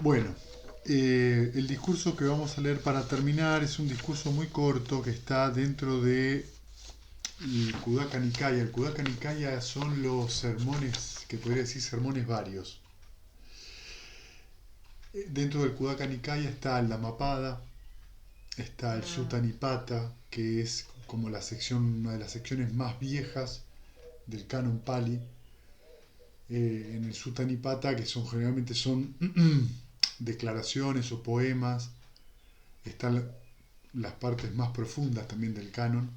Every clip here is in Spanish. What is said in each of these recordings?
Bueno, el discurso que vamos a leer para terminar es un discurso muy corto que está dentro de el Kudaka Nikaya. El Kudaka Nikaya son los sermones, que podría decir sermones varios. Dentro del Kudaka Nikaya está el Dhammapada, está el Sutta Nipata, que es como la sección, una de las secciones más viejas del canon Pali. En el Sutta Nipata, que son generalmente son declaraciones o poemas, están las partes más profundas también del canon,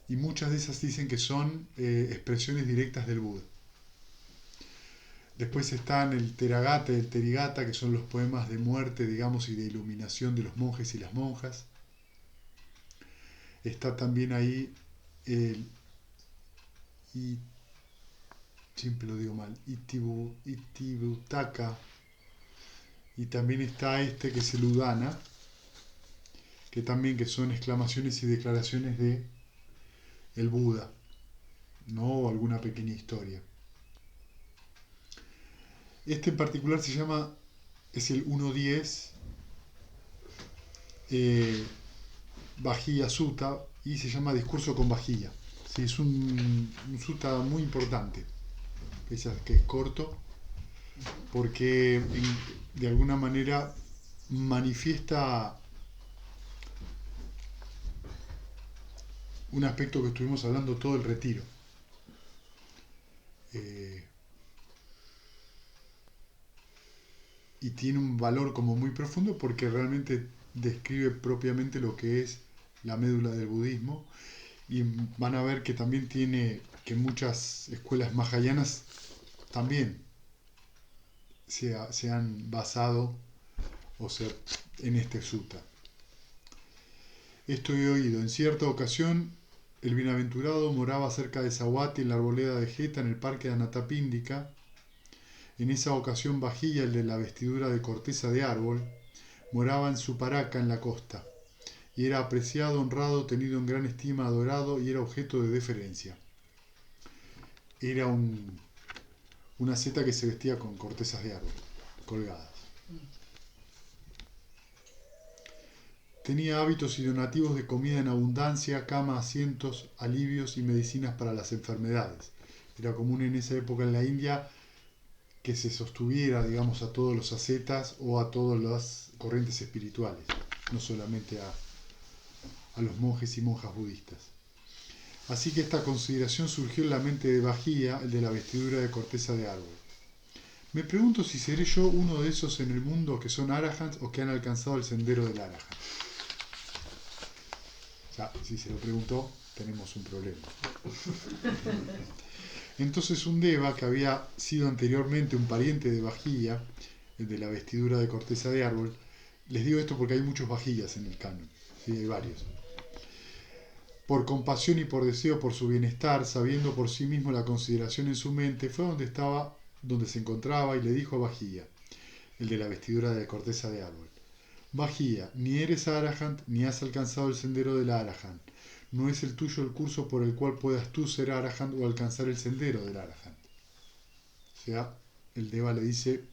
y muchas de esas dicen que son expresiones directas del Buda. Después están el Theragatha y el Therigatha, que son los poemas de muerte, digamos, y de iluminación de los monjes y las monjas. Está también ahí el, y siempre lo digo mal, Itibutaka, y también está este que es el Udana, que también que son exclamaciones y declaraciones de el Buda, ¿no? O alguna pequeña historia. Este en particular se llama, es el 1.10, eh, Vajilla Sutta, y se llama Discurso con Vajilla. Sí, es un sutta muy importante, que es corto, porque de alguna manera manifiesta un aspecto que estuvimos hablando todo el retiro. Eh, y tiene un valor como muy profundo porque realmente describe propiamente lo que es la médula del budismo, y van a ver que también tiene que muchas escuelas mahayanas también se han basado, o sea, en este sutta. Esto he oído: en cierta ocasión el bienaventurado moraba cerca de Sahuati en la arboleda de Jeta en el parque de Anatapíndica. En esa ocasión Bajilla, el de la vestidura de corteza de árbol, moraba en su paraca en la costa, y era apreciado, honrado, tenido en gran estima, adorado, y era objeto de deferencia. Era una seta que se vestía con cortezas de árbol colgadas. Tenía hábitos y donativos de comida en abundancia, cama, asientos, alivios y medicinas para las enfermedades. Era común en esa época en la India que se sostuviera, digamos, a todos los ascetas o a todas las corrientes espirituales, no solamente a los monjes y monjas budistas. Así que esta consideración surgió en la mente de Bajía, el de la vestidura de corteza de árbol. Me pregunto si seré yo uno de esos en el mundo que son arahants o que han alcanzado el sendero del arahant. Ya, si se lo preguntó, tenemos un problema. Entonces un deva, que había sido anteriormente un pariente de Bajilla, el de la vestidura de corteza de árbol, les digo esto porque hay muchos Bajillas en el canon, ¿sí? Hay varios. Por compasión y por deseo por su bienestar, sabiendo por sí mismo la consideración en su mente, fue donde se encontraba, y le dijo a Bajilla, el de la vestidura de corteza de árbol: Bajía, ni eres arahant ni has alcanzado el sendero del arahant. No es el tuyo el curso por el cual puedas tú ser arahant o alcanzar el sendero del arahant. O sea, el Deva le dice,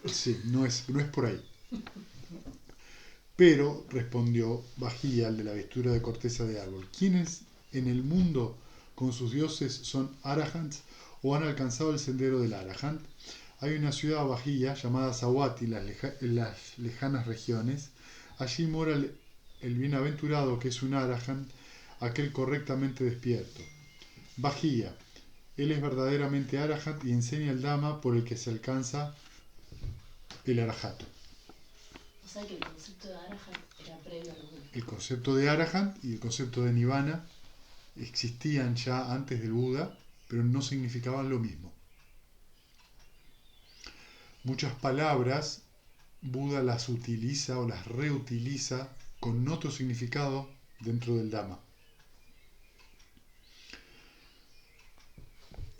sí, no es por ahí. Pero, respondió Bajía, el de la vestidura de corteza de árbol, ¿quiénes en el mundo con sus dioses son arahants o han alcanzado el sendero del arahant? Hay una ciudad Bajía llamada Sahuati en las lejanas regiones. Allí mora el bienaventurado que es un arahant, aquel correctamente despierto. Bajía, él es verdaderamente arahant y enseña el Dhamma por el que se alcanza el arahato. O sea que el concepto de arahant era previo al Buda. El concepto de arahant y el concepto de nirvana existían ya antes del Buda, pero no significaban lo mismo. Muchas palabras Buda las utiliza o las reutiliza con otro significado dentro del Dhamma.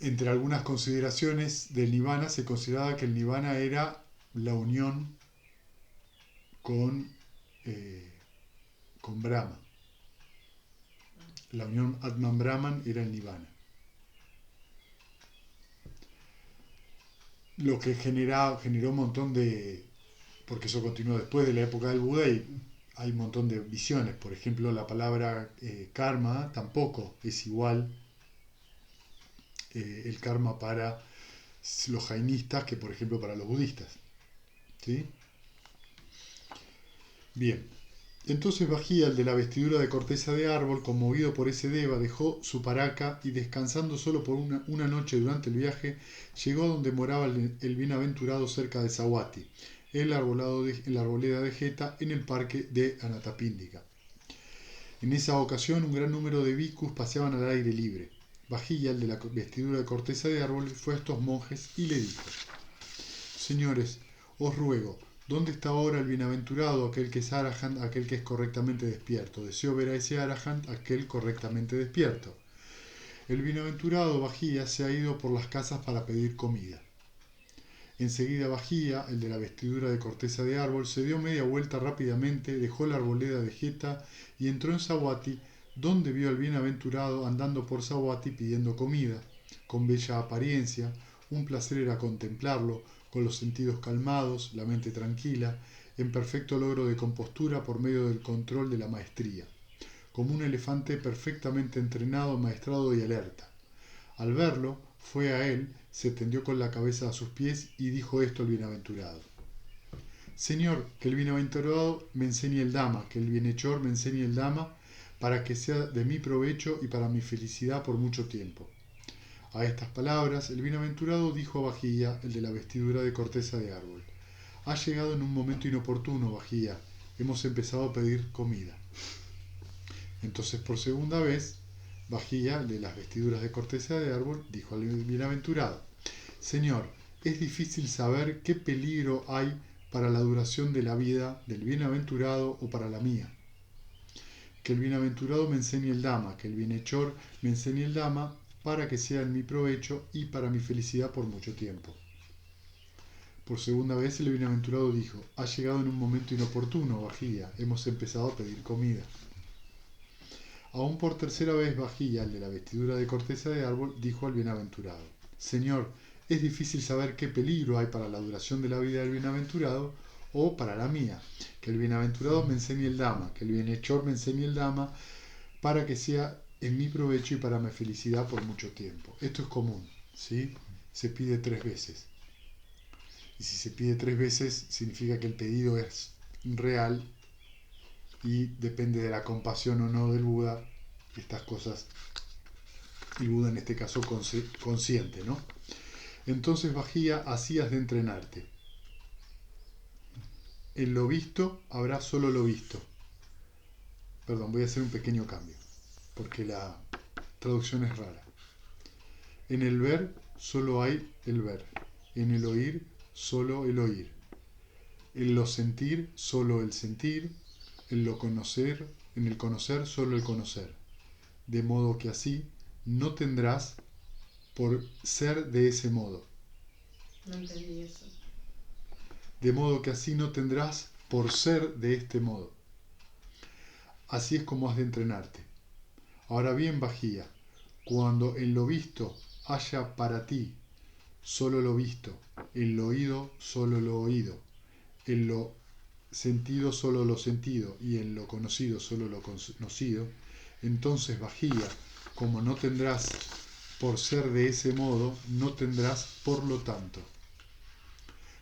Entre algunas consideraciones del Nirvana se consideraba que el Nirvana era la unión con, eh, con Brahma. La unión Atman-Brahman era el Nirvana. lo que generó un montón de, porque eso continuó después de la época del Buda y hay un montón de visiones. Por ejemplo, la palabra karma tampoco es igual el karma para los jainistas que por ejemplo para los budistas. ¿Sí? Bien, entonces Bajía, el de la vestidura de corteza de árbol, conmovido por ese deva, dejó su paraca y descansando solo por una noche durante el viaje, llegó a donde moraba el bienaventurado cerca de Sahuati, en la arboleda de Jeta, en el parque de Anatapíndica. En esa ocasión un gran número de bhikkhus paseaban al aire libre. Bajía, el de la vestidura de corteza de árbol, fue a estos monjes y le dijo: Señores, os ruego, ¿dónde está ahora el bienaventurado, aquel que es Arahant, aquel que es correctamente despierto? Deseo ver a ese Arahant, aquel correctamente despierto. El bienaventurado Bajía se ha ido por las casas para pedir comida. Enseguida Bajía, el de la vestidura de corteza de árbol, se dio media vuelta rápidamente, dejó la arboleda de Jeta y entró en Sahuati, donde vio al bienaventurado andando por Sahuati pidiendo comida, con bella apariencia. Un placer era contemplarlo, con los sentidos calmados, la mente tranquila, en perfecto logro de compostura por medio del control de la maestría, como un elefante perfectamente entrenado, maestrado y alerta. Al verlo, fue a él, se tendió con la cabeza a sus pies y dijo esto al bienaventurado: Señor, que el bienaventurado me enseñe el Dhamma, que el bienhechor me enseñe el Dhamma, para que sea de mi provecho y para mi felicidad por mucho tiempo. A estas palabras, el bienaventurado dijo a Bajía, el de la vestidura de corteza de árbol: Ha llegado en un momento inoportuno, Bajía, hemos empezado a pedir comida. Entonces, por segunda vez, Bajía, el de las vestiduras de corteza de árbol, dijo al bienaventurado: Señor, es difícil saber qué peligro hay para la duración de la vida del bienaventurado o para la mía. Que el bienaventurado me enseñe el Dhamma, que el bienhechor me enseñe el Dhamma, para que sea en mi provecho y para mi felicidad por mucho tiempo. Por segunda vez el bienaventurado dijo: Ha llegado en un momento inoportuno, Bajía, hemos empezado a pedir comida. Aún por tercera vez Bajía, el de la vestidura de corteza de árbol, dijo al bienaventurado: Señor, es difícil saber qué peligro hay para la duración de la vida del bienaventurado o para la mía. Que el bienaventurado me enseñe el Dhamma, que el bienhechor me enseñe el Dhamma, para que sea en mi provecho y para mi felicidad por mucho tiempo. Esto es común, ¿sí? Se pide 3 veces. Y si se pide 3 veces, significa que el pedido es real y depende de la compasión o no del Buda. Estas cosas, el Buda en este caso consciente, ¿no? Entonces, Bajía, así has de entrenarte. En lo visto habrá solo lo visto. Perdón, voy a hacer un pequeño cambio, porque la traducción es rara. En el ver solo hay el ver. En el oír solo el oír. En lo sentir solo el sentir. En lo conocer, en el conocer solo el conocer. De modo que así no tendrás por ser de ese modo. No entendí eso. De modo que así no tendrás por ser de este modo. Así es como has de entrenarte. Ahora bien, Bajía, cuando en lo visto haya para ti solo lo visto, en lo oído solo lo oído, en lo sentido solo lo sentido y en lo conocido solo lo conocido, entonces Bajía, como no tendrás por ser de ese modo, no tendrás por lo tanto.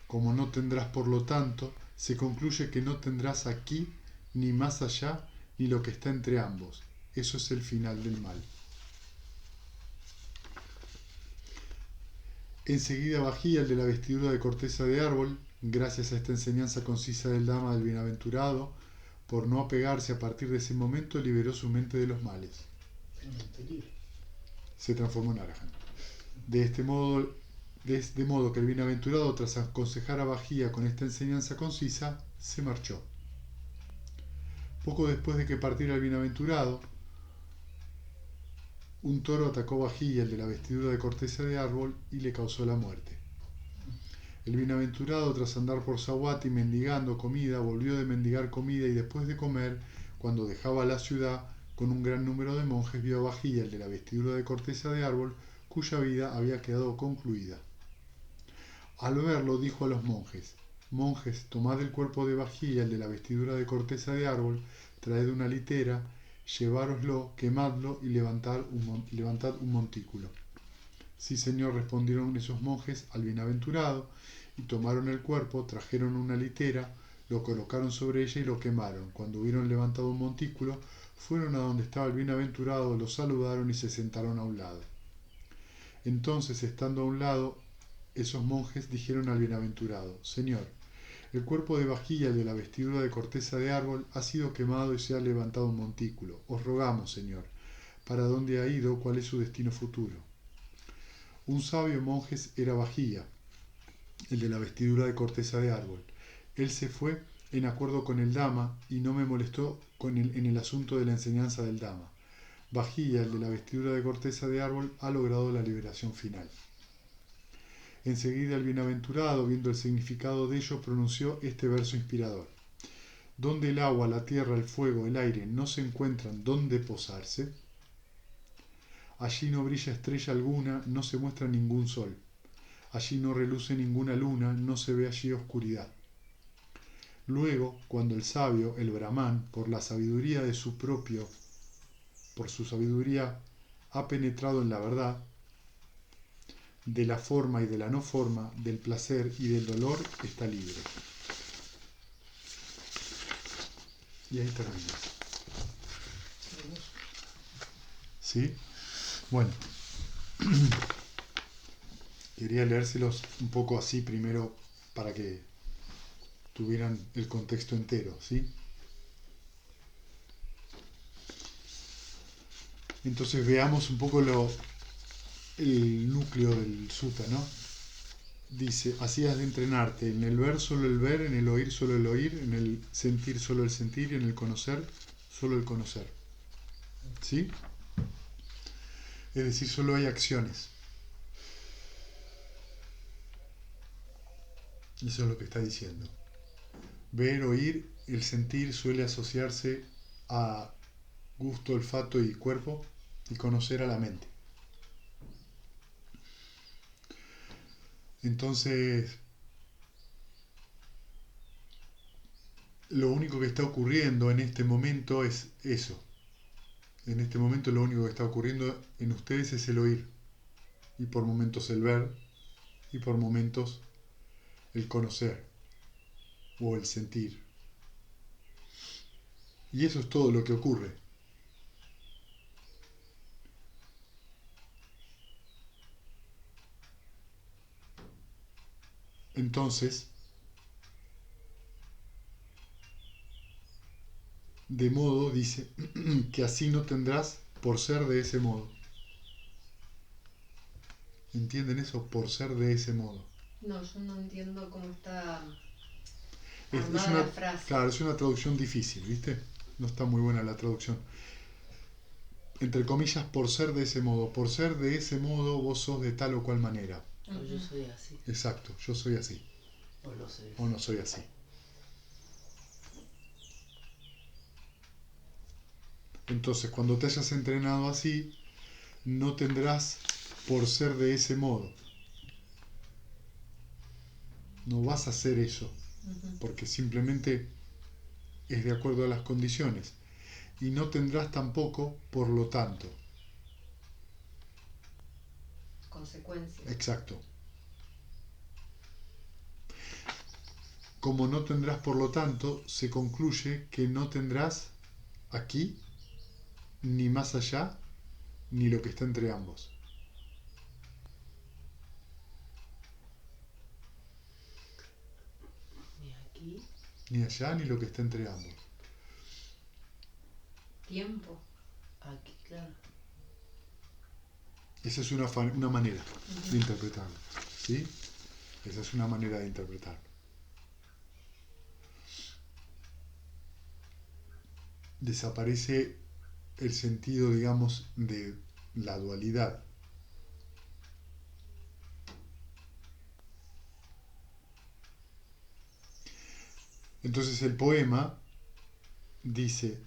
Como no tendrás por lo tanto, se concluye que no tendrás aquí ni más allá ni lo que está entre ambos. Eso es el final del mal. Enseguida Bajía, el de la vestidura de corteza de árbol, gracias a esta enseñanza concisa del Dhamma del bienaventurado, por no apegarse a partir de ese momento, liberó su mente de los males. Se transformó en Arahant. De este modo que el bienaventurado, tras aconsejar a Bajía con esta enseñanza concisa, se marchó. Poco después de que partiera el bienaventurado, un toro atacó a Bajía, el de la vestidura de corteza de árbol, y le causó la muerte. El bienaventurado, tras andar por Sahuati mendigando comida, volvió de mendigar comida y después de comer, cuando dejaba la ciudad, con un gran número de monjes, vio a Bajía, el de la vestidura de corteza de árbol, cuya vida había quedado concluida. Al verlo dijo a los monjes: monjes, tomad el cuerpo de vajilla, el de la vestidura de corteza de árbol, traed una litera, llevároslo, quemadlo y levantad un montículo. Sí, señor, respondieron esos monjes al bienaventurado, y tomaron el cuerpo, trajeron una litera, lo colocaron sobre ella y lo quemaron. Cuando hubieron levantado un montículo, fueron a donde estaba el bienaventurado, lo saludaron y se sentaron a un lado. Entonces, estando a un lado, esos monjes dijeron al bienaventurado: Señor, el cuerpo de vajilla de la vestidura de corteza de árbol ha sido quemado y se ha levantado un montículo. Os rogamos, Señor, ¿para dónde ha ido? ¿Cuál es su destino futuro? Un sabio monje era vajilla, el de la vestidura de corteza de árbol. Él se fue en acuerdo con el Dhamma y no me molestó en el asunto de la enseñanza del Dhamma. Vajilla, el de la vestidura de corteza de árbol, ha logrado la liberación final. Enseguida el bienaventurado, viendo el significado de ello, pronunció este verso inspirador: donde el agua, la tierra, el fuego, el aire no se encuentran donde posarse, allí no brilla estrella alguna, no se muestra ningún sol. Allí no reluce ninguna luna, no se ve allí oscuridad. Luego, cuando el sabio, el Brahman, por la sabiduría de por su sabiduría, ha penetrado en la verdad, de la forma y de la no forma, del placer y del dolor, está libre. Y ahí termina. ¿Sí? Bueno. Quería leérselos un poco así primero para que tuvieran el contexto entero, ¿sí? Entonces veamos un poco el núcleo del sutta, ¿no? Dice: así has de entrenarte, en el ver solo el ver, en el oír solo el oír, en el sentir solo el sentir y en el conocer solo el conocer. ¿Sí? Es decir, solo hay acciones. Eso es lo que está diciendo. Ver, oír, el sentir suele asociarse a gusto, olfato y cuerpo, y conocer a la mente. Entonces, lo único que está ocurriendo en este momento es eso. En este momento lo único que está ocurriendo en ustedes es el oír, y por momentos el ver, y por momentos el conocer, o el sentir. Y eso es todo lo que ocurre. Entonces, de modo, dice, que así no tendrás por ser de ese modo. ¿Entienden eso? Por ser de ese modo. No, yo no entiendo cómo está Es armada una, la frase. claro, es una traducción difícil, ¿viste? No está muy buena la traducción. Entre comillas, por ser de ese modo. Por ser de ese modo, vos sos de tal o cual manera. O yo soy así. Exacto, yo soy así. O lo soy. O no soy así. Entonces, cuando te hayas entrenado así, no tendrás por ser de ese modo. No vas a hacer eso, porque simplemente es de acuerdo a las condiciones. Y no tendrás tampoco por lo tanto. Consecuencia. Exacto. Como no tendrás por lo tanto, se concluye que no tendrás aquí, ni más allá, ni lo que está entre ambos. Ni aquí. Ni allá, ni lo que está entre ambos. Tiempo. Aquí, claro. Esa es una manera de interpretarlo. ¿Sí? Esa es una manera de interpretarlo. Desaparece el sentido, digamos, de la dualidad. Entonces el poema dice: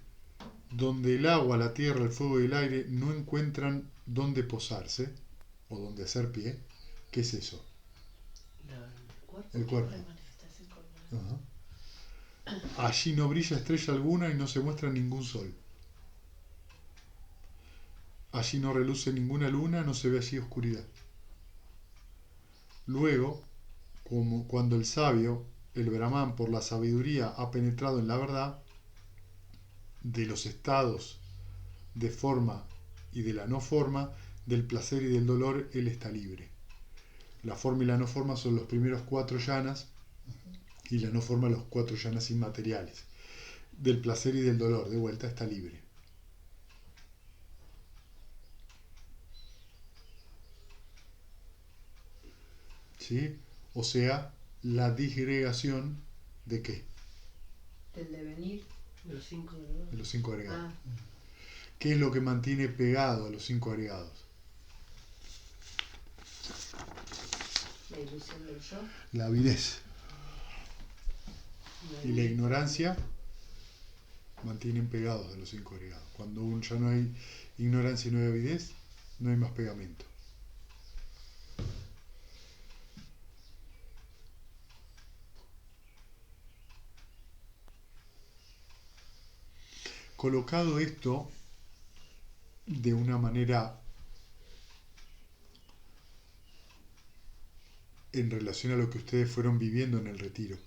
donde el agua, la tierra, el fuego y el aire no encuentran dónde posarse o dónde hacer pie. ¿Qué es eso? cuerpo. El cuerpo. ¿Qué manifestación corporal? Ajá. Allí no brilla estrella alguna y no se muestra ningún sol. Allí no reluce ninguna luna, no se ve allí oscuridad. Luego, como cuando el sabio, el Brahman, por la sabiduría ha penetrado en la verdad de los estados de forma y de la no forma, del placer y del dolor, él está libre. La forma y la no forma son los primeros 4 yanas y la no forma los 4 yanas inmateriales. Del placer y del dolor, de vuelta, está libre. ¿Sí? O sea, la disgregación de ¿qué? Del devenir. De los 5 agregados. De los 5 agregados. Ah, ¿Qué es lo que mantiene pegado a los 5 agregados? la ilusión del yo. La avidez y la ignorancia mantienen pegados a los 5 agregados. Cuando ya no hay ignorancia y no hay avidez, no hay más pegamento. Colocado esto de una manera en relación a lo que ustedes fueron viviendo en el retiro.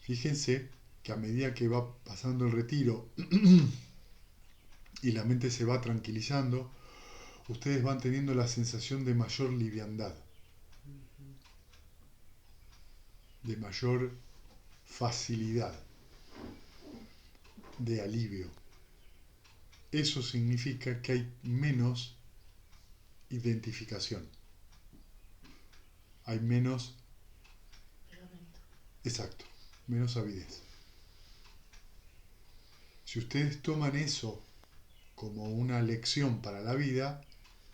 Fíjense que a medida que va pasando el retiro y la mente se va tranquilizando, ustedes van teniendo la sensación de mayor liviandad, de mayor facilidad, de alivio. Eso significa que hay menos identificación, hay menos, Pegamento. exacto, menos avidez. Si ustedes toman eso como una lección para la vida,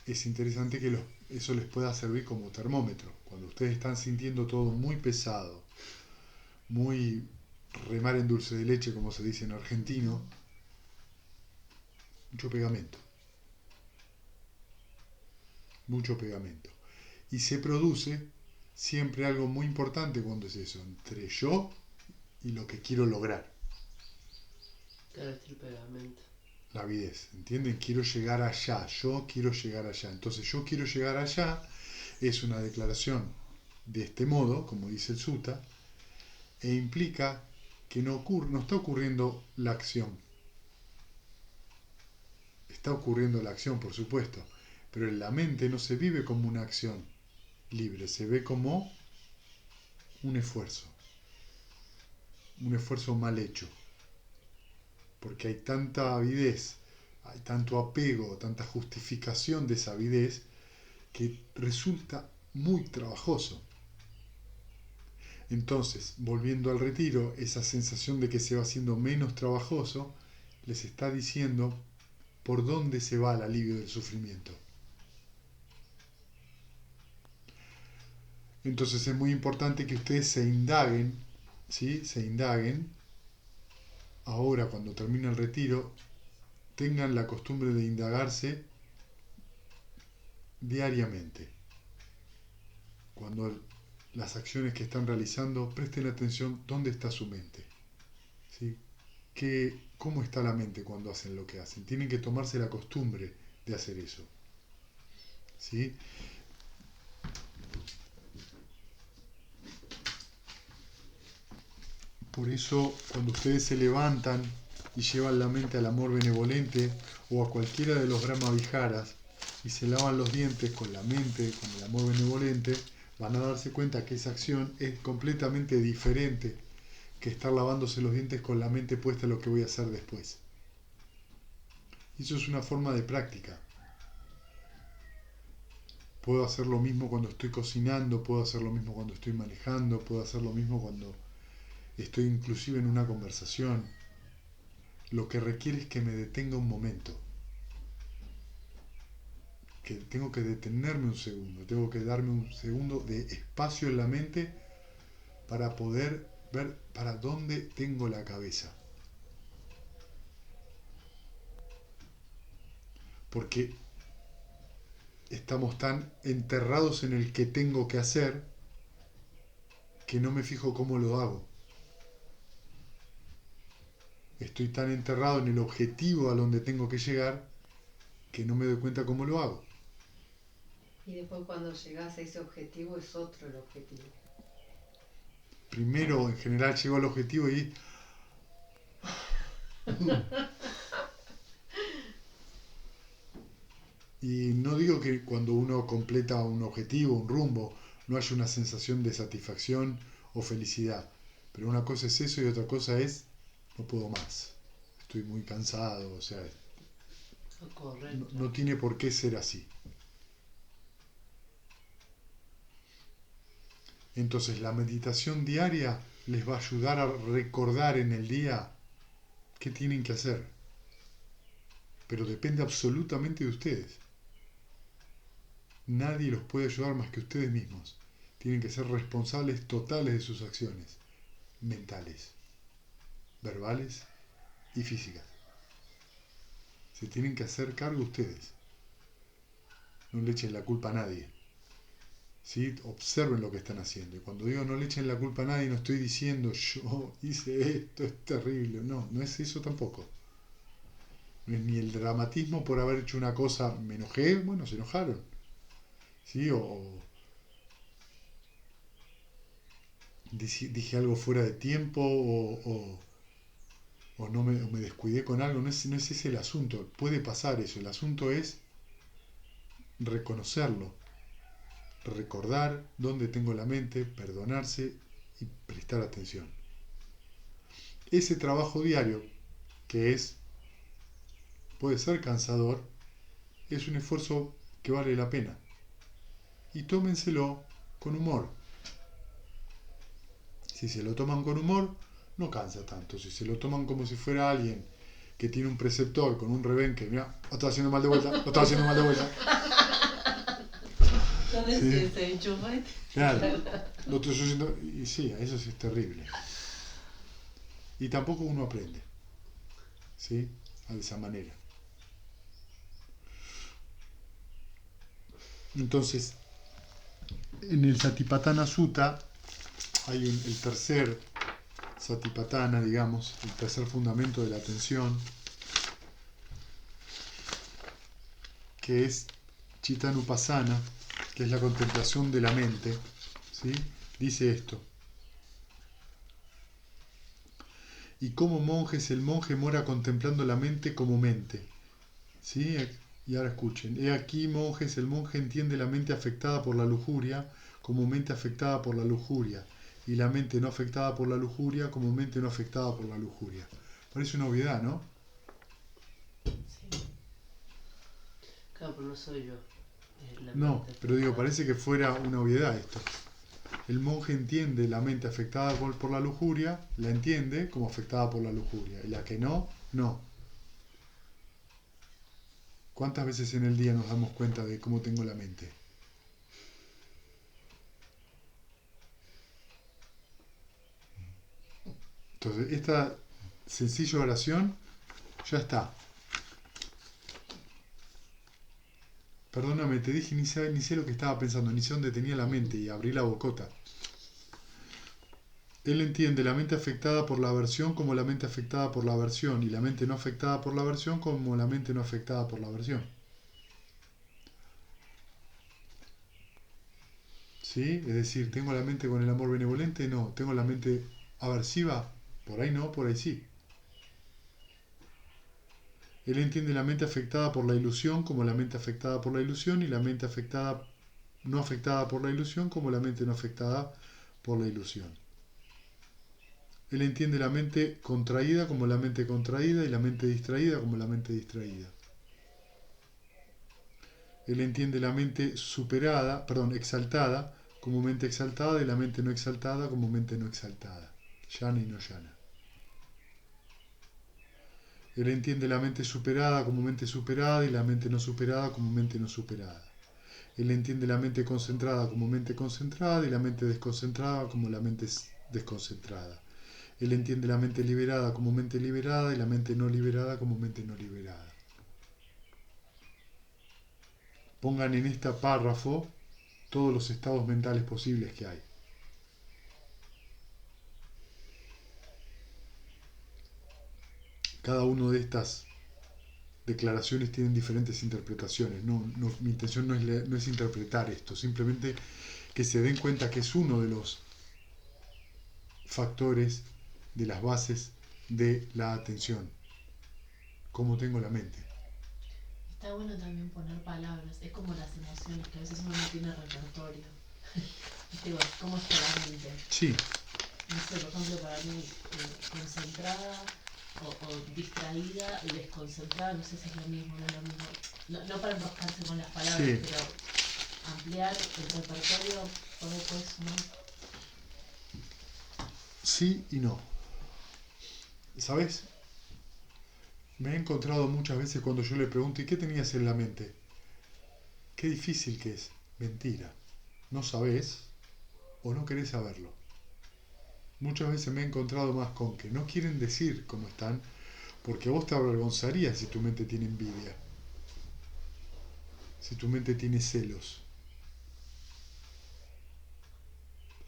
es interesante que eso les pueda servir como termómetro. Cuando ustedes están sintiendo todo muy pesado, muy remar en dulce de leche, como se dice en argentino, mucho pegamento. Mucho pegamento. Y se produce siempre algo muy importante cuando es eso, entre yo y lo que quiero lograr. Claro, es el pegamento. La avidez, ¿entienden? Quiero llegar allá, yo quiero llegar allá. Entonces yo quiero llegar allá es una declaración de este modo, como dice el sutta, e implica que no está ocurriendo la acción. Está ocurriendo la acción, por supuesto, pero en la mente no se vive como una acción libre, se ve como un esfuerzo mal hecho, porque hay tanta avidez, hay tanto apego, tanta justificación de esa avidez que resulta muy trabajoso. Entonces, volviendo al retiro, esa sensación de que se va haciendo menos trabajoso les está diciendo por dónde se va el alivio del sufrimiento. Entonces es muy importante que ustedes se indaguen, ¿sí? Se indaguen, ahora cuando termine el retiro, tengan la costumbre de indagarse diariamente. Cuando las acciones que están realizando, presten atención dónde está su mente, ¿sí? ¿Cómo está la mente cuando hacen lo que hacen? Tienen que tomarse la costumbre de hacer eso, ¿sí? Por eso, cuando ustedes se levantan y llevan la mente al amor benevolente o a cualquiera de los Brahma Viharas y se lavan los dientes con la mente, con el amor benevolente, van a darse cuenta que esa acción es completamente diferente que estar lavándose los dientes con la mente puesta en lo que voy a hacer después. Y eso es una forma de práctica. Puedo hacer lo mismo cuando estoy cocinando, puedo hacer lo mismo cuando estoy manejando, puedo hacer lo mismo cuando estoy inclusive en una conversación. Lo que requiere es que me detenga un momento. Que tengo que detenerme un segundo, tengo que darme un segundo de espacio en la mente para poder ver para dónde tengo la cabeza. Porque estamos tan enterrados en el que tengo que hacer que no me fijo cómo lo hago. Estoy tan enterrado en el objetivo a donde tengo que llegar que no me doy cuenta cómo lo hago. Y después cuando llegas a ese objetivo es otro el objetivo. Primero, en general, llego al objetivo y... Y no digo que cuando uno completa un objetivo, un rumbo, no haya una sensación de satisfacción o felicidad. Pero una cosa es eso y otra cosa es, no puedo más. Estoy muy cansado, o sea, Correcto. no tiene por qué ser así. Entonces la meditación diaria les va a ayudar a recordar en el día qué tienen que hacer. Pero depende absolutamente de ustedes. Nadie los puede ayudar más que ustedes mismos. Tienen que ser responsables totales de sus acciones, mentales, verbales y físicas. Se tienen que hacer cargo ustedes. No le echen la culpa a nadie. ¿Sí? Observen lo que están haciendo. Y cuando digo no le echen la culpa a nadie, no estoy diciendo yo hice esto, es terrible. No, no es eso tampoco. No es ni el dramatismo por haber hecho una cosa, me enojé, bueno, se enojaron. ¿Sí? O dije algo fuera de tiempo o no me descuidé con algo. No es ese el asunto. Puede pasar eso. El asunto es reconocerlo. Recordar dónde tengo la mente, perdonarse y prestar atención. Ese trabajo diario, que puede ser cansador, es un esfuerzo que vale la pena. Y tómenselo con humor. Si se lo toman con humor, no cansa tanto. Si se lo toman como si fuera alguien que tiene un preceptor con un rebenque, mira, lo estaba haciendo mal de vuelta, lo estaba haciendo mal de vuelta. ¿Dónde Sí. se enchufa? Claro, lo estoy haciendo, y sí, eso sí es terrible. Y tampoco uno aprende, ¿sí? De esa manera. Entonces, en el Satipatthana Sutta hay el tercer Satipatthana, digamos, el tercer fundamento de la atención, que es Chittanupassana, que es la contemplación de la mente, ¿sí? Dice esto: y como monjes el monje mora contemplando la mente como mente, ¿sí? Y ahora escuchen: he aquí, monjes, el monje entiende la mente afectada por la lujuria como mente afectada por la lujuria, y la mente no afectada por la lujuria como mente no afectada por la lujuria. Parece una obviedad, ¿no? Sí. Claro, pero no soy yo. Es la No, mente pero digo, afectada. parece que fuera una obviedad esto. El monje entiende la mente afectada por la lujuria, la entiende como afectada por la lujuria, y la que no, no. ¿Cuántas veces en el día nos damos cuenta de cómo tengo la mente? Entonces, esta sencilla oración ya está. Perdóname, te dije, ni sé lo que estaba pensando, ni sé dónde tenía la mente, y abrí la bocota. Él entiende la mente afectada por la aversión como la mente afectada por la aversión, y la mente no afectada por la aversión como la mente no afectada por la aversión. ¿Sí? Es decir, ¿tengo la mente con el amor benevolente? No. ¿Tengo la mente aversiva? Por ahí no, por ahí sí. Él entiende la mente afectada por la ilusión como la mente afectada por la ilusión, y la mente no afectada por la ilusión como la mente no afectada por la ilusión. Él entiende la mente contraída como la mente contraída, y la mente distraída como la mente distraída. Él entiende la mente exaltada como mente exaltada, y la mente no exaltada como mente no exaltada. Llana y no llana. Él entiende la mente superada como mente superada, y la mente no superada como mente no superada. Él entiende la mente concentrada como mente concentrada, y la mente desconcentrada como la mente desconcentrada. Él entiende la mente liberada como mente liberada, y la mente no liberada como mente no liberada. Pongan en este párrafo todos los estados mentales posibles que hay. Cada una de estas declaraciones tienen diferentes interpretaciones. Mi intención no es interpretar esto, simplemente que se den cuenta que es uno de los factores, de las bases de la atención. Cómo tengo la mente. Está bueno también poner palabras, es como las emociones, que a veces uno no tiene repertorio. ¿Viste? ¿Cómo está la mente? Sí. No sé, por ejemplo, para mí, concentrada o distraída y desconcentrada, no sé si es lo mismo, no es lo mismo. No para enroscarse con las palabras, Sí. pero ampliar el repertorio, todo eso, ¿no? Sí y no. ¿Sabes? Me he encontrado muchas veces cuando yo le pregunto, ¿y qué tenías en la mente? Qué difícil que es. Mentira. No sabés o no querés saberlo. Muchas veces me he encontrado más con que no quieren decir cómo están, porque a vos te avergonzaría si tu mente tiene envidia, si tu mente tiene celos.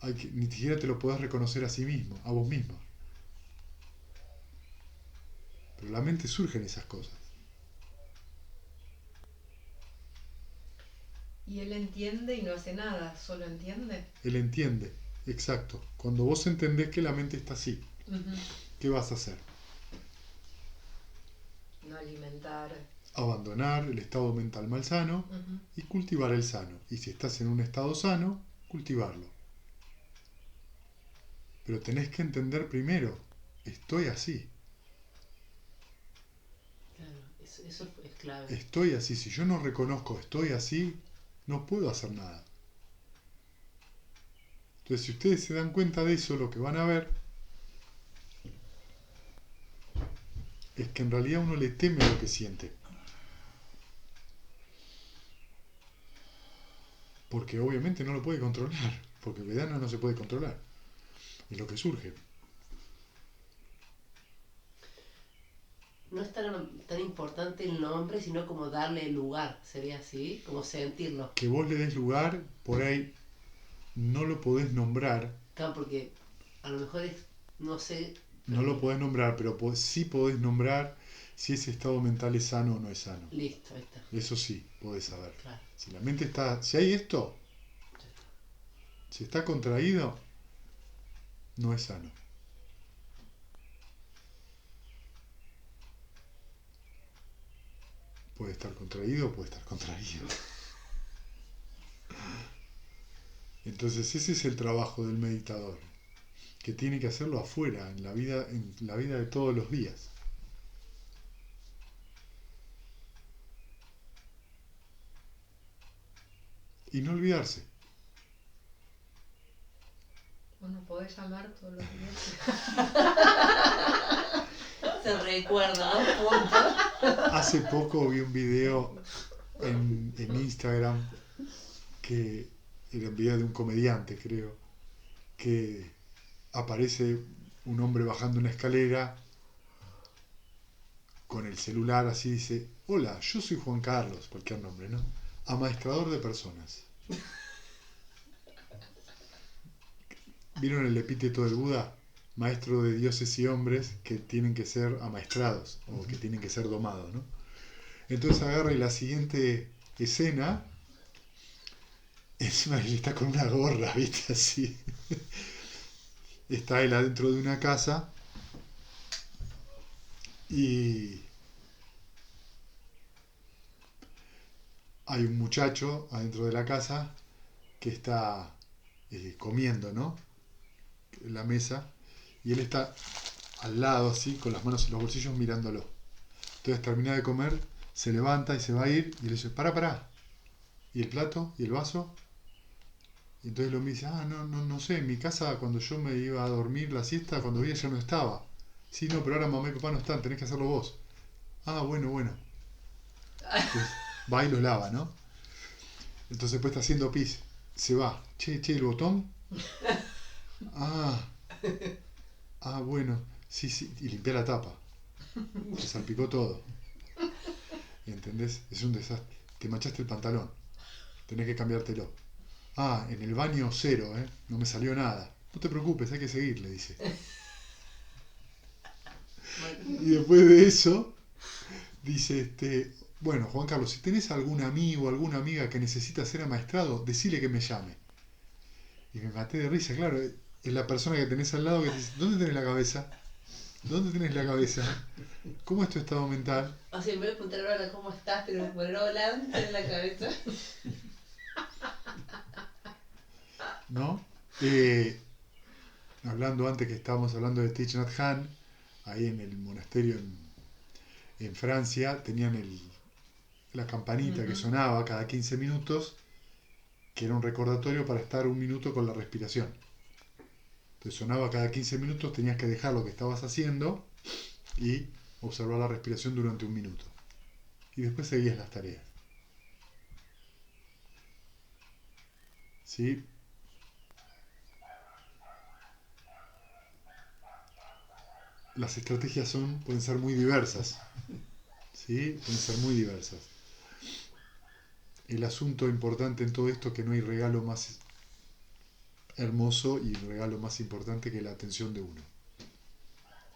Ni siquiera te lo podés reconocer a sí mismo, a vos mismo. Pero la mente surge en esas cosas. Y él entiende y no hace nada, solo entiende. Él entiende, exacto. Cuando vos entendés que la mente está así, ¿qué vas a hacer? No alimentar. Abandonar el estado mental malsano y cultivar el sano. Y si estás en un estado sano, cultivarlo. Pero tenés que entender primero, estoy así. Claro, eso es clave. Estoy así. Si yo no reconozco estoy así, no puedo hacer nada. Entonces, si ustedes se dan cuenta de eso, lo que van a ver es que en realidad uno le teme a lo que siente. Porque obviamente no lo puede controlar. Porque Vedana no se puede controlar. Es lo que surge. No es tan importante el nombre, sino como darle lugar, sería así, como sentirlo. Que vos le des lugar, por ahí no lo podés nombrar. Claro, porque a lo mejor es, no sé... No lo podés nombrar, pero sí podés nombrar si ese estado mental es sano o no es sano. Listo, ahí está. Eso sí, podés saber. Claro. Si la mente está... Si hay esto, si está contraído, no es sano. Puede estar contraído o puede estar contraído. Entonces ese es el trabajo del meditador, que tiene que hacerlo afuera, en la vida de todos los días. Y no olvidarse. Bueno, podés llamar todos los días. Se recuerda, ¿no? Punto. Hace poco vi un video en Instagram que era un video de un comediante, creo, que aparece un hombre bajando una escalera con el celular así, dice: hola, yo soy Juan Carlos, cualquier nombre, ¿no? Amaestrador de personas. ¿Vieron el epíteto del Buda? Maestro de dioses y hombres que tienen que ser amaestrados o que tienen que ser domados, ¿no? Entonces agarra y la siguiente escena, encima él está con una gorra, ¿viste? Así. Está él adentro de una casa y hay un muchacho adentro de la casa que está comiendo, ¿no? En la mesa, y él está al lado así, con las manos en los bolsillos mirándolo. Entonces termina de comer, se levanta y se va a ir y le dice: pará. ¿Y el plato? ¿Y el vaso? Y entonces lo dice: no sé, en mi casa cuando yo me iba a dormir la siesta, cuando vi ya no estaba. Sí, no, pero ahora mamá y papá no están, tenés que hacerlo vos. Bueno. Entonces, va y lo lava, ¿no? Entonces después está haciendo pis. Se va. Che, el botón. Bueno. Sí. Y limpia la tapa. Se salpicó todo. ¿Entendés? Es un desastre. Te manchaste el pantalón. Tenés que cambiártelo. En el baño 0, no me salió nada. No te preocupes, hay que seguir, le dice. Y después de eso, dice, bueno, Juan Carlos, si tenés algún amigo, alguna amiga que necesita ser amaestrado, decile que me llame. Y me maté de risa, claro, es la persona que tenés al lado que te dice, ¿dónde tenés la cabeza? ¿Dónde tenés la cabeza? ¿Cómo es tu estado mental? O sea, en vez de preguntar ahora cómo estás, pero poner hola en la cabeza. ¿No? Hablando antes que estábamos hablando de Thich Nhat Hanh, ahí en el monasterio en Francia, tenían la campanita que sonaba cada 15 minutos, que era un recordatorio para estar un minuto con la respiración. Entonces sonaba cada 15 minutos, tenías que dejar lo que estabas haciendo y observar la respiración durante un minuto. Y después seguías las tareas. ¿Sí? Las estrategias pueden ser muy diversas. ¿Sí? Pueden ser muy diversas. El asunto importante en todo esto es que no hay regalo más hermoso y regalo más importante que la atención de uno.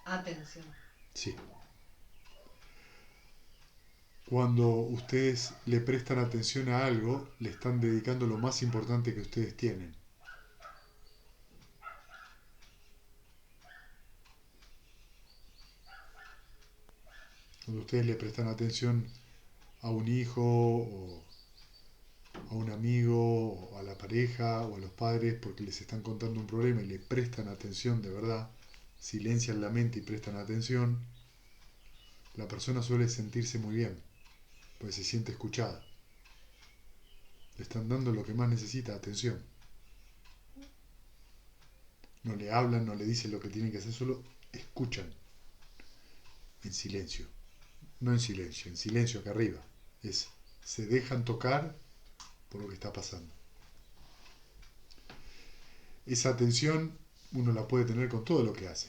Atención. Sí. Cuando ustedes le prestan atención a algo, le están dedicando lo más importante que ustedes tienen. Cuando ustedes le prestan atención a un hijo o a un amigo o a la pareja o a los padres porque les están contando un problema y le prestan atención de verdad, silencian la mente y prestan atención, la persona suele sentirse muy bien, porque se siente escuchada. Le están dando lo que más necesita, atención. No le hablan, no le dicen lo que tienen que hacer, solo escuchan en silencio. No en silencio acá arriba. Se dejan tocar por lo que está pasando. Esa atención uno la puede tener con todo lo que hace.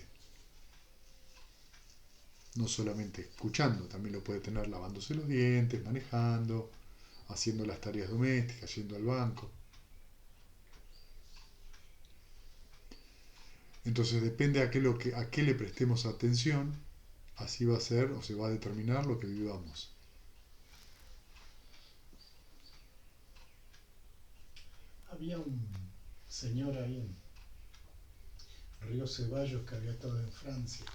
No solamente escuchando, también lo puede tener lavándose los dientes, manejando, haciendo las tareas domésticas, yendo al banco. Entonces depende a qué le prestemos atención, así va a ser o se va a determinar lo que vivamos. Había un señor ahí en Río Ceballos que había estado en Francia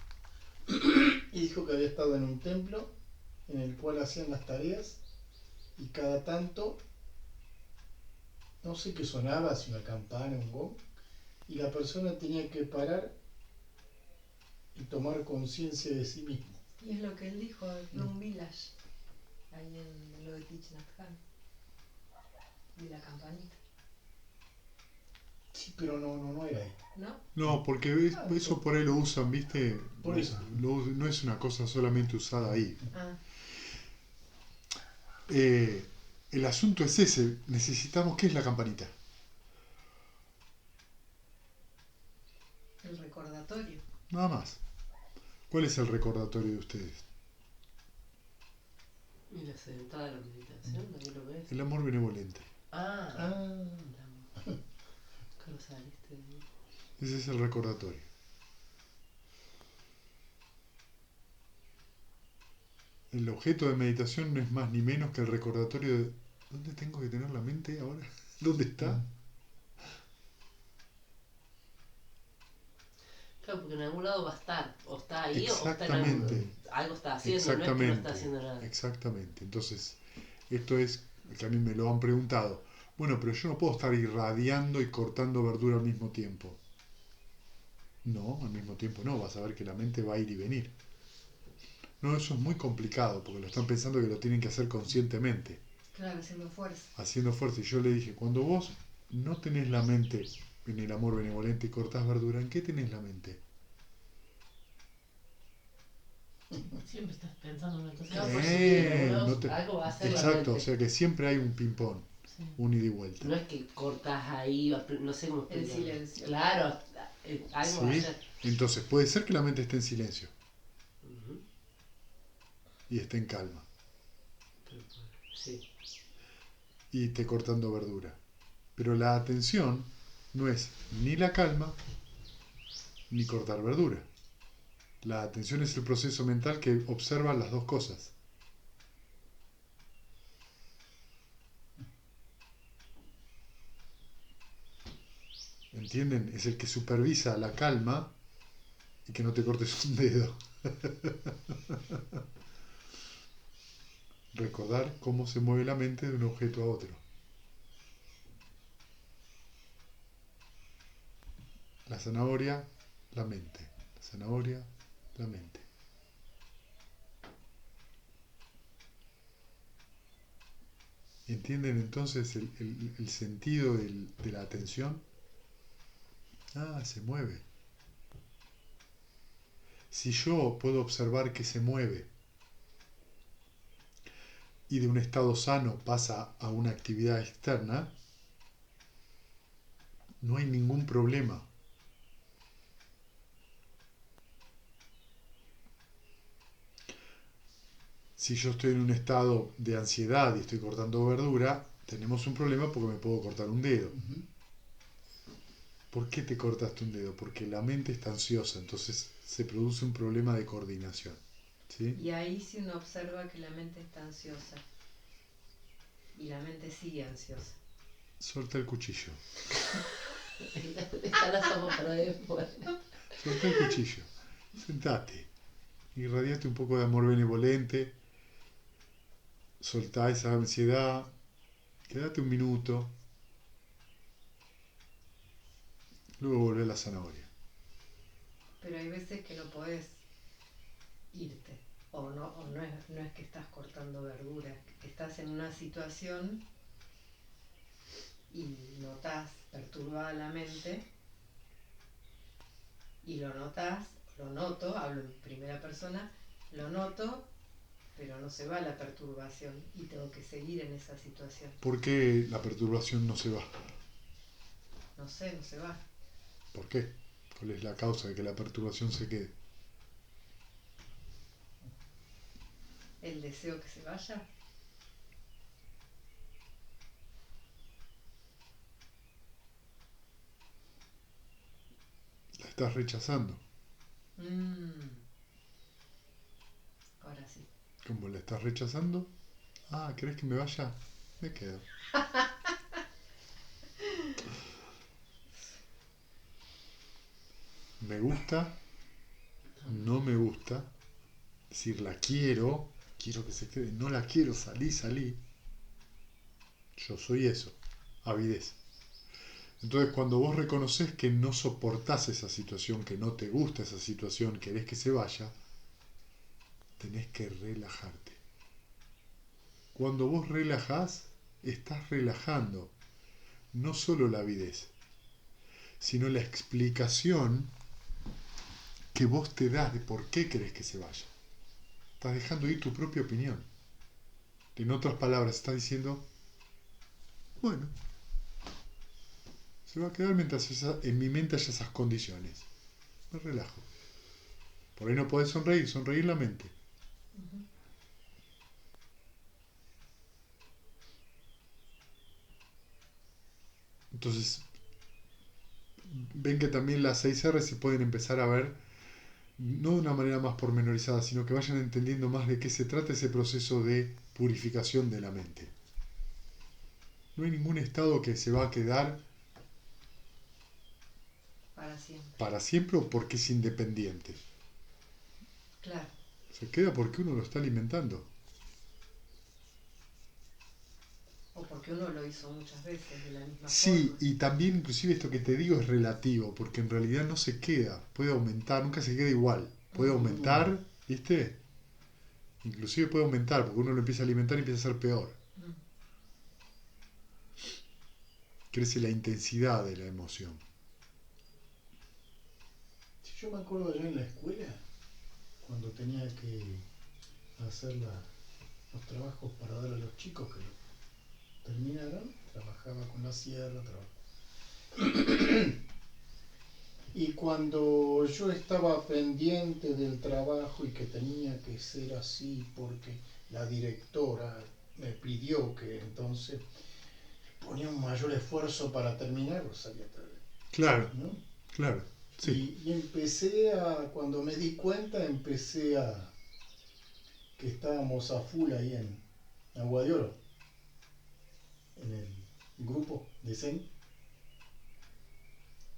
y dijo que había estado en un templo en el cual hacían las tareas y cada tanto, no sé qué sonaba, si una campana, un gong, y la persona tenía que parar y tomar conciencia de sí mismo. Y es lo que él dijo, el Plum Village, ahí en lo de Thich Nhat Hanh. Y la campanita. Sí, pero no era ahí. ¿No? No, porque eso por ahí lo usan, ¿viste? Por eso. No es una cosa solamente usada ahí. Ah, El asunto es ese, necesitamos, ¿qué es la campanita? el recordatorio. Nada más. ¿Cuál es el recordatorio de ustedes? Y la sentada de la meditación, también lo ves. El amor benevolente. Ah, Ah, ¿cómo saliste? Ese es el recordatorio. El objeto de meditación no es más ni menos que el recordatorio de ¿dónde tengo que tener la mente ahora? ¿Dónde está? Claro, porque en algún lado va a estar, o está ahí, o está en Exactamente. algo está haciendo, no es que no Exactamente. está haciendo nada. Exactamente. Entonces, esto es que a mí me lo han preguntado. Bueno, pero yo no puedo estar irradiando y cortando verdura al mismo tiempo. No, al mismo tiempo no, vas a ver que la mente va a ir y venir. No, eso es muy complicado, porque lo están pensando que lo tienen que hacer conscientemente, Claro, haciendo fuerza. haciendo fuerza. Y yo le dije, cuando vos no tenés la mente en el amor benevolente y cortás verdura, ¿en qué tenés la mente? Siempre estás pensando en una cosa. No, así. por no supuesto, te- algo va a hacer la Exacto, o mente. sea que siempre hay un ping-pong, Sí. un ida y vuelta. No es que cortas ahí, no sé cómo El explicarlo. silencio. Claro, algo va a ¿Sí? hacer. Entonces puede ser que la mente esté en silencio Ujú. y esté en calma Sí. y esté cortando verdura. Pero la atención no es ni la calma ni cortar verdura. La atención es el proceso mental que observa las dos cosas. ¿Entienden? Es el que supervisa la calma y que no te cortes un dedo. Recordar cómo se mueve la mente de un objeto a otro. La zanahoria, la mente. La zanahoria, la mente. ¿Entienden entonces el sentido de la atención? Ah, se mueve. Si yo puedo observar que se mueve y de un estado sano pasa a una actividad externa, no hay ningún problema. Si yo estoy en un estado de ansiedad y estoy cortando verdura, tenemos un problema porque me puedo cortar un dedo. ¿Por qué te cortaste un dedo? Porque la mente está ansiosa, entonces se produce un problema de coordinación. ¿Sí? Y ahí si uno observa que la mente está ansiosa y la mente sigue ansiosa. Suelta el cuchillo. Deja la sopa para después. Suelta el cuchillo. Sentate. Irradiate un poco de amor benevolente. Soltá esa ansiedad. Quédate un minuto. Luego volvé a la zanahoria. Pero hay veces que no podés irte. O no es que estás cortando verduras, que estás en una situación y notás perturbada la mente y lo noto, hablo en primera persona, lo noto, pero no se va la perturbación y tengo que seguir en esa situación. ¿Por qué la perturbación no se va? No sé, no se va. ¿Por qué? ¿Cuál es la causa de que la perturbación se quede? El deseo que se vaya. La estás rechazando. Ahora sí. ¿Cómo la estás rechazando? Ah, ¿querés que me vaya? Me quedo. Me gusta, no me gusta. Es decir, la quiero que se quede. No la quiero, salí. Yo soy eso, avidez. Entonces, cuando vos reconoces que no soportás esa situación, que no te gusta esa situación, querés que se vaya, tenés que relajarte. Cuando vos relajás, estás relajando no solo la avidez, sino la explicación que vos te das de por qué querés que se vaya. Estás dejando ir tu propia opinión. En otras palabras, estás diciendo, bueno, se va a quedar mientras en mi mente haya esas condiciones. Me relajo. Por ahí no podés sonreír la mente. Entonces, ven que también las 6 R se pueden empezar a ver, no de una manera más pormenorizada, sino que vayan entendiendo más de qué se trata ese proceso de purificación de la mente. No hay ningún estado que se va a quedar para siempre o porque es independiente. Claro. Se queda porque uno lo está alimentando. O porque uno lo hizo muchas veces de la misma Sí, forma. y también inclusive esto que te digo es relativo, porque en realidad no se queda, puede aumentar, nunca se queda igual. Puede aumentar, ¿viste? Inclusive puede aumentar, porque uno lo empieza a alimentar y empieza a ser peor. Crece la intensidad de la emoción. Si yo me acuerdo allá en la escuela, cuando tenía que hacer los trabajos para dar a los chicos que terminaron, trabajaba con la sierra, y cuando yo estaba pendiente del trabajo y que tenía que ser así porque la directora me pidió que entonces ponía un mayor esfuerzo para terminarlo, salía tarde. Claro, ¿No? claro. Sí. Y cuando me di cuenta, que estábamos a full ahí en Agua de Oro, en el grupo de Zen,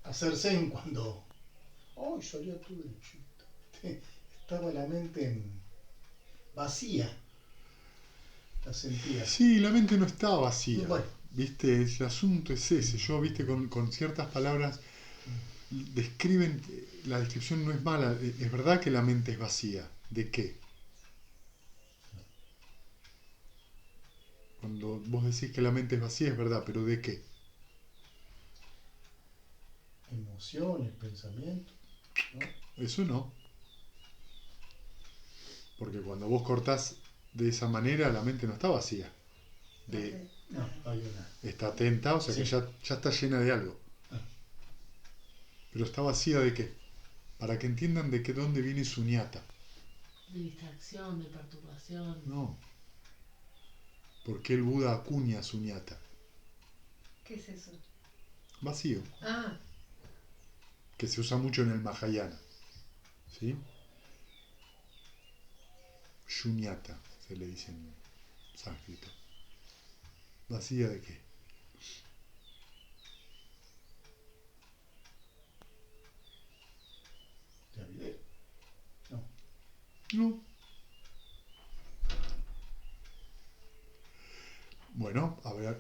hacer Zen cuando, ¡ay, salía todo derechito! Estaba la mente vacía, la sentía. Sí, la mente no está vacía. Bueno. ¿Viste? El asunto es ese. Yo, viste, con ciertas palabras describen, la descripción no es mala. Es verdad que la mente es vacía. ¿De qué? Cuando vos decís que la mente es vacía, es verdad, pero ¿de qué? Emociones, pensamientos, ¿no? Eso no. Porque cuando vos cortás de esa manera, la mente no está vacía. No, hay una. Está atenta, o sea que Sí. ya está llena de algo. Ah. Pero está vacía ¿de qué? Para que entiendan de qué dónde viene suñata. De distracción, de perturbación. No. ¿Por qué el Buda acuña suñata? ¿Qué es eso? Vacío. Ah, Que se usa mucho en el Mahayana. ¿Sí? Shunyata se le dice en sánscrito. ¿Vacía de qué? ¿De avidez? No. Bueno, a ver,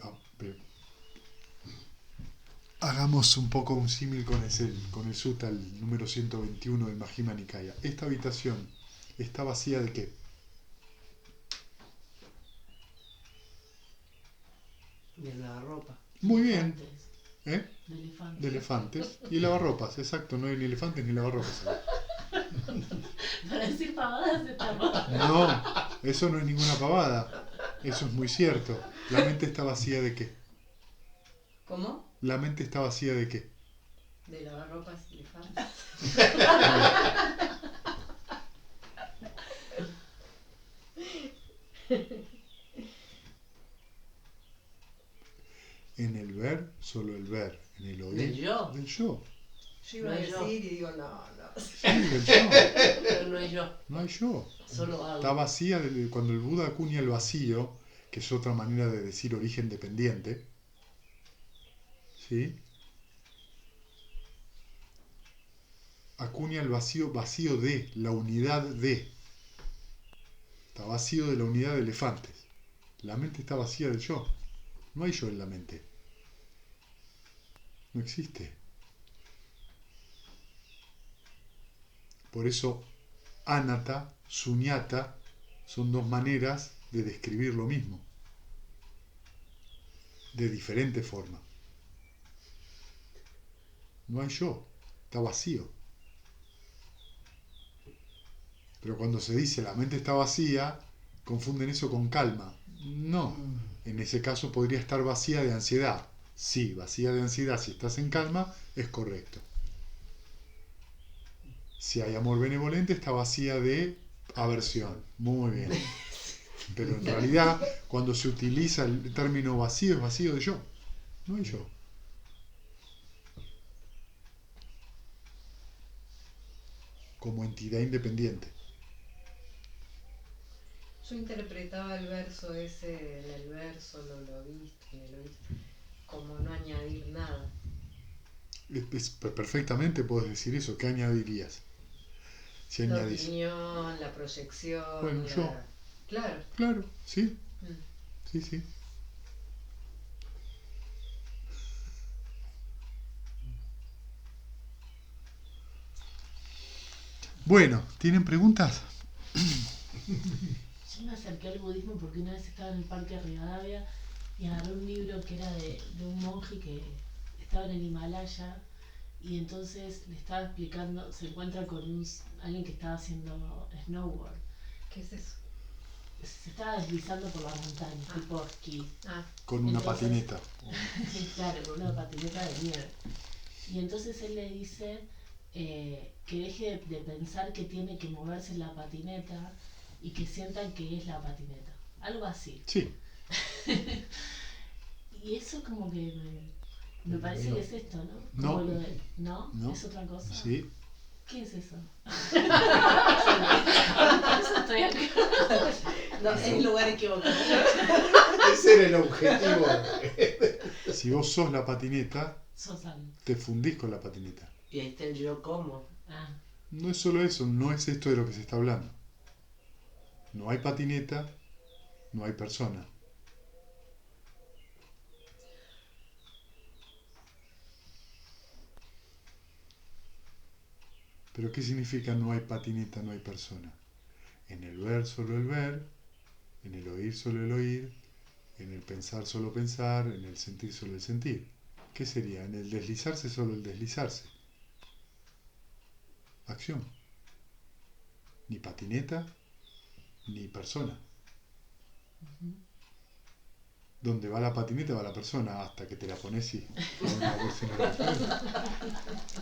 hagamos un poco un símil con el sutta, el número 121 del Majjhima Nikaya. Esta habitación está vacía de qué? De la ropa. Muy bien. Elefantes. ¿Eh? De elefantes. De elefantes. Y lavarropas, exacto, no hay ni elefantes ni lavarropas. Para decir pavadas está mal. No, eso no es ninguna pavada. Eso es muy cierto. La mente está vacía de qué? ¿cómo? La mente está vacía de qué? De lavar ropas y elefantes. En el ver, solo el ver. En el oír, ¿Del yo? del yo. Yo iba a No hay yo. decir y digo, no. Sí, del yo. Pero no es yo, No hay yo. solo algo. Está vacía cuando el Buda acuña el vacío, que es otra manera de decir origen dependiente. ¿Sí? Acuña el vacío, vacío de, la unidad de. Está vacío de la unidad de elefantes. La mente está vacía del yo. No hay yo en la mente. No existe. Por eso, anatta, suñata, son dos maneras de describir lo mismo. De diferente forma. No hay yo. Está vacío. Pero cuando se dice la mente está vacía, confunden eso con calma. No. En ese caso podría estar vacía de ansiedad. Sí, vacía de ansiedad, si estás en calma, es correcto. Si hay amor benevolente, está vacía de aversión. Muy bien. Pero en realidad, cuando se utiliza el término vacío, es vacío de yo. No hay yo. Como entidad independiente. Yo interpretaba el verso ese, en el verso, lo visto, y lo visto, como no añadir nada. Perfectamente puedes decir eso. ¿Qué añadirías? Si La añadís. opinión, la proyección. Bueno, yo. Claro. Claro, sí. Mm. Sí, sí. Bueno, ¿tienen preguntas? Yo me acerqué al budismo porque una vez estaba en el parque Rivadavia y agarré un libro que era de un monje que estaba en el Himalaya y entonces le estaba explicando, se encuentra con alguien que estaba haciendo snowboard. ¿Qué es eso? Se estaba deslizando por las montañas, tipo esquí. Ah, Con una Entonces- patineta. Claro, con una patineta de nieve. Y entonces él le dice que deje de pensar que tiene que moverse en la patineta y que sientan que es la patineta. Algo así. Sí. Y eso como que Me parece que es esto, ¿no? No. Como lo de, ¿no? No. ¿Es otra cosa? Sí. ¿Qué es eso? Eso estoy acá. No, es el lugar equivocado. Ese era el objetivo. Si vos sos la patineta, Sos algo. te fundís con la patineta. Y ahí está el yo como. Ah, No es solo eso, no es esto de lo que se está hablando. No hay patineta, no hay persona. Pero ¿qué significa no hay patineta, no hay persona? En el ver solo el ver, en el oír solo el oír, en el pensar solo pensar, en el sentir solo el sentir. ¿Qué sería? En el deslizarse solo el deslizarse. Acción. Ni patineta, ni persona. Donde va la patineta va la persona, hasta que te la pones y...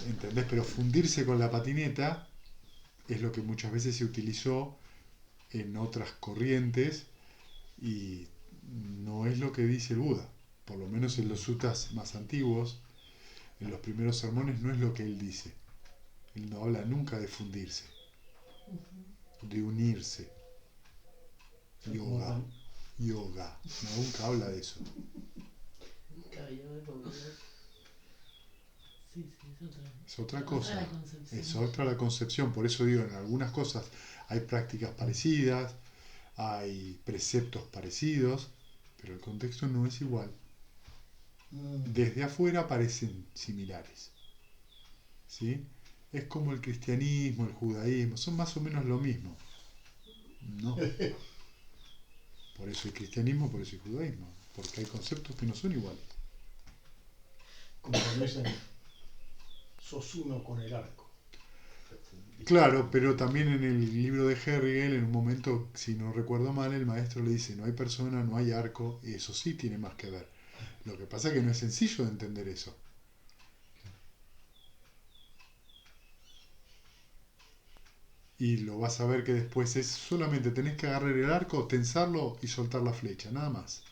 ¿Entendés? Pero fundirse con la patineta es lo que muchas veces se utilizó en otras corrientes y no es lo que dice el Buda. Por lo menos en los suttas más antiguos, en los primeros sermones, no es lo que él dice. Él no habla nunca de fundirse, de unirse. Yoga. Yoga. No, nunca habla de eso. Nunca había oído. sí, es otra. Es otra cosa. la concepción. Es otra la concepción. Por eso digo, en algunas cosas hay prácticas parecidas, hay preceptos parecidos, pero el contexto no es igual. Desde afuera parecen similares. ¿Sí? Es como el cristianismo, el judaísmo, son más o menos lo mismo. No. Por eso hay cristianismo, por eso hay judaísmo, porque hay conceptos que no son iguales. Como cuando dicen, sos uno con el arco. Claro, pero también en el libro de Herrigel, en un momento, si no recuerdo mal, el maestro le dice, no hay persona, no hay arco, y eso sí tiene más que ver. Lo que pasa es que no es sencillo de entender eso. Y lo vas a ver que después es solamente tenés que agarrar el arco, tensarlo y soltar la flecha, nada más.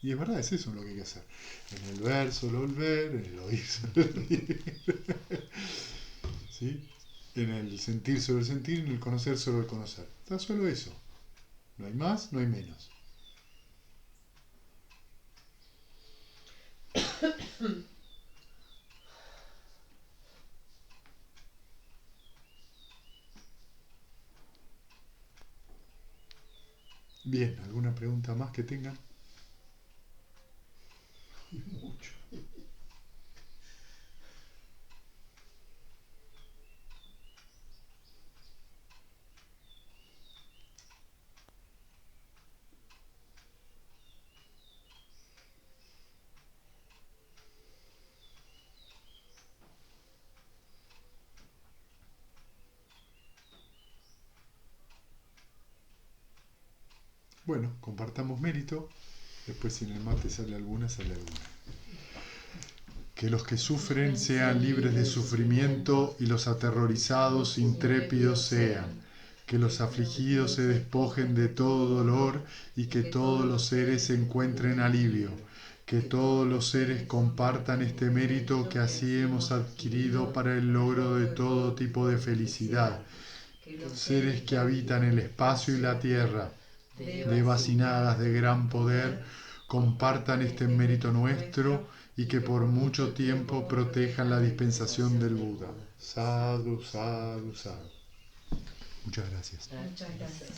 Y es verdad, es eso lo que hay que hacer. En el ver solo el ver, en el oír solo el oír. ¿Sí? En el sentir solo el sentir, en el conocer solo el conocer. Está solo eso. No hay más, no hay menos. Bien, ¿alguna pregunta más que tengan? Mucho. Bueno, compartamos mérito. Después si en el mate sale alguna, sale alguna. Que los que sufren sean libres de sufrimiento y los aterrorizados intrépidos sean. Que los afligidos se despojen de todo dolor y que todos los seres encuentren alivio. Que todos los seres compartan este mérito que así hemos adquirido para el logro de todo tipo de felicidad. Seres que habitan el espacio y la tierra, devacinadas de gran poder, compartan este mérito nuestro y que por mucho tiempo protejan la dispensación del Buda. Sadhu, sadhu, sadhu. Muchas gracias. Muchas gracias.